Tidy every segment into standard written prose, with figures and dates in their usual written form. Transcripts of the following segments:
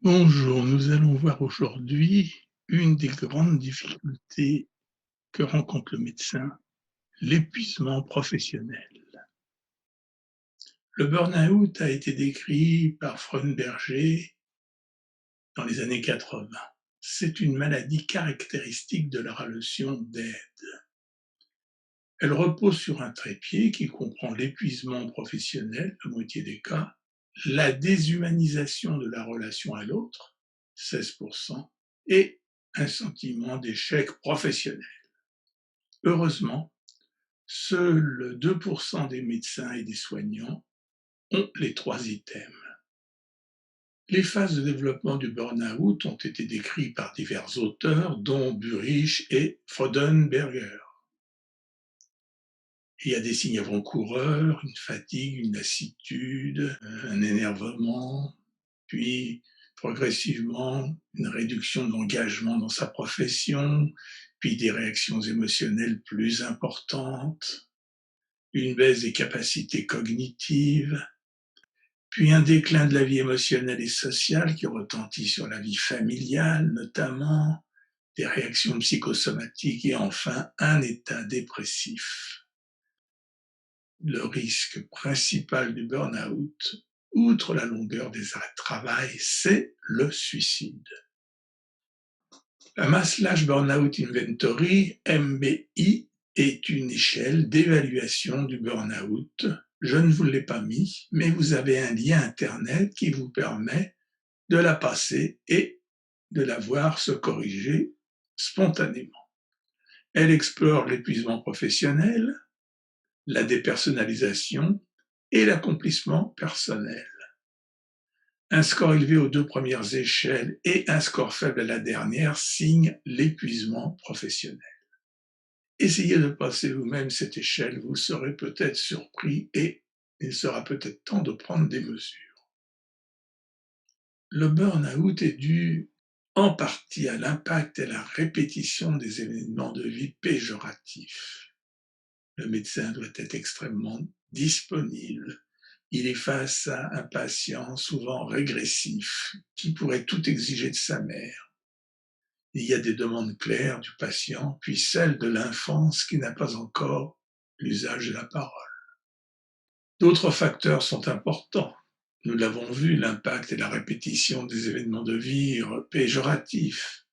Bonjour, nous allons voir aujourd'hui une des grandes difficultés que rencontre le médecin, l'épuisement professionnel. Le burn-out a été décrit par Frauenberger dans les années 80. C'est une maladie caractéristique de la relation d'aide. Elle repose sur un trépied qui comprend l'épuisement professionnel, la moitié des cas, la déshumanisation de la relation à l'autre, 16%, et un sentiment d'échec professionnel. Heureusement, seuls 2% des médecins et des soignants ont les trois items. Les phases de développement du burn-out ont été décrites par divers auteurs, dont Burich et Fraudenberger. Il y a des signes avant-coureurs, une fatigue, une lassitude, un énervement, puis progressivement une réduction de l'engagement dans sa profession, puis des réactions émotionnelles plus importantes, une baisse des capacités cognitives, puis un déclin de la vie émotionnelle et sociale qui retentit sur la vie familiale notamment, des réactions psychosomatiques et enfin un état dépressif. Le risque principal du burn-out, outre la longueur des arrêts de travail, c'est le suicide. La Maslach Burnout Inventory, MBI, est une échelle d'évaluation du burn-out. Je ne vous l'ai pas mis, mais vous avez un lien Internet qui vous permet de la passer et de la voir se corriger spontanément. Elle explore l'épuisement professionnel, la dépersonnalisation et l'accomplissement personnel. Un score élevé aux deux premières échelles et un score faible à la dernière signe l'épuisement professionnel. Essayez de passer vous-même cette échelle, vous serez peut-être surpris et il sera peut-être temps de prendre des mesures. Le burn-out est dû en partie à l'impact et à la répétition des événements de vie péjoratifs. Le médecin doit être extrêmement disponible. Il est face à un patient souvent régressif qui pourrait tout exiger de sa mère. Il y a des demandes claires du patient, puis celles de l'enfance qui n'a pas encore l'usage de la parole. D'autres facteurs sont importants. Nous l'avons vu, l'impact et la répétition des événements de vie péjoratifs,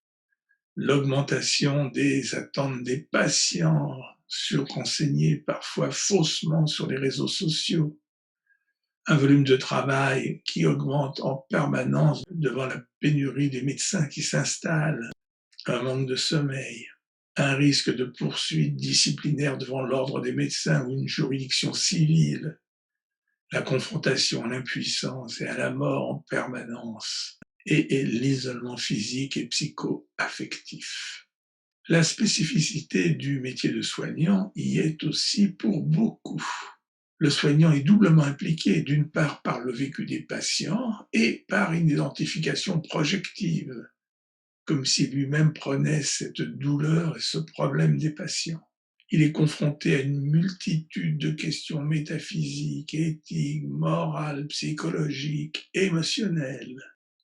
l'augmentation des attentes des patients, surrenseignés parfois faussement sur les réseaux sociaux, un volume de travail qui augmente en permanence devant la pénurie des médecins qui s'installent, un manque de sommeil, un risque de poursuite disciplinaire devant l'ordre des médecins ou une juridiction civile, la confrontation à l'impuissance et à la mort en permanence, et l'isolement physique et psycho-affectif. La spécificité du métier de soignant y est aussi pour beaucoup. Le soignant est doublement impliqué, d'une part par le vécu des patients et par une identification projective, comme si lui-même prenait cette douleur et ce problème des patients. Il est confronté à une multitude de questions métaphysiques, éthiques, morales, psychologiques, émotionnelles,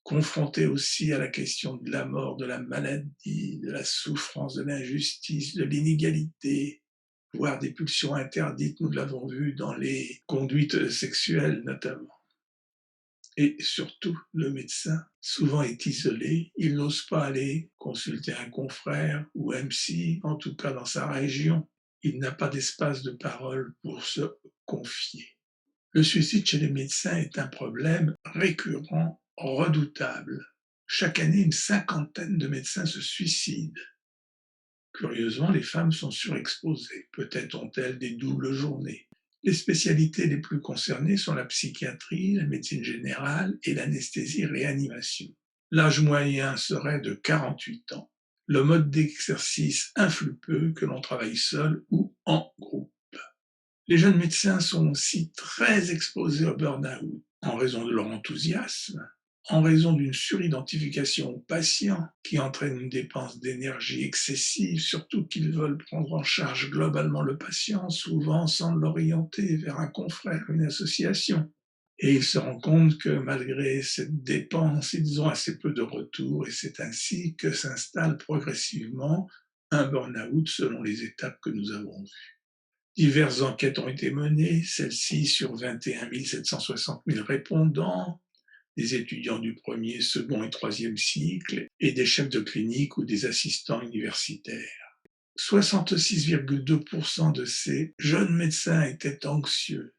confronté aussi à la question de la mort, de la maladie, de la souffrance, de l'injustice, de l'inégalité, voire des pulsions interdites, nous l'avons vu dans les conduites sexuelles notamment. Et surtout, le médecin souvent est isolé, il n'ose pas aller consulter un confrère ou un psy, en tout cas dans sa région. Il n'a pas d'espace de parole pour se confier. Le suicide chez les médecins est un problème récurrent, redoutable. Chaque année, une cinquantaine de médecins se suicident. Curieusement, les femmes sont surexposées. Peut-être ont-elles des doubles journées. Les spécialités les plus concernées sont la psychiatrie, la médecine générale et l'anesthésie-réanimation. L'âge moyen serait de 48 ans. Le mode d'exercice influe peu, que l'on travaille seul ou en groupe. Les jeunes médecins sont aussi très exposés au burn-out en raison de leur enthousiasme, en raison d'une suridentification aux patients qui entraîne une dépense d'énergie excessive, surtout qu'ils veulent prendre en charge globalement le patient, souvent sans l'orienter vers un confrère, une association. Et ils se rendent compte que malgré cette dépense, ils ont assez peu de retour et c'est ainsi que s'installe progressivement un burn-out selon les étapes que nous avons vues. Diverses enquêtes ont été menées, celles-ci sur 21 760 000 répondants, des étudiants du premier, second et troisième cycle et des chefs de clinique ou des assistants universitaires. 66,2% de ces jeunes médecins étaient anxieux,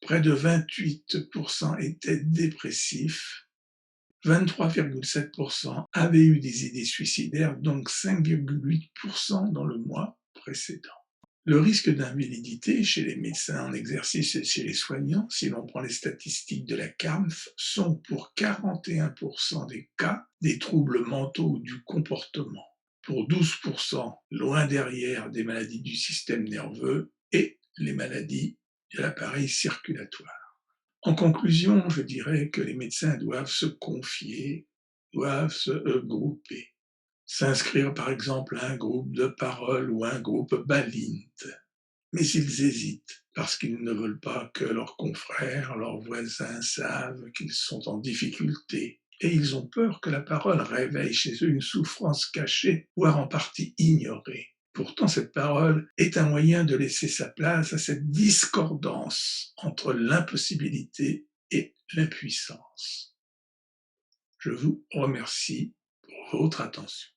près de 28% étaient dépressifs, 23,7% avaient eu des idées suicidaires, donc 5,8% dans le mois précédent. Le risque d'invalidité chez les médecins en exercice et chez les soignants, si l'on prend les statistiques de la CAMF, sont pour 41% des cas des troubles mentaux ou du comportement, pour 12% loin derrière des maladies du système nerveux et les maladies de l'appareil circulatoire. En conclusion, je dirais que les médecins doivent se confier, doivent se grouper. S'inscrire par exemple à un groupe de parole ou à un groupe Balint. Mais ils hésitent parce qu'ils ne veulent pas que leurs confrères, leurs voisins savent qu'ils sont en difficulté. Et ils ont peur que la parole réveille chez eux une souffrance cachée, voire en partie ignorée. Pourtant, cette parole est un moyen de laisser sa place à cette discordance entre l'impossibilité et l'impuissance. Je vous remercie pour votre attention.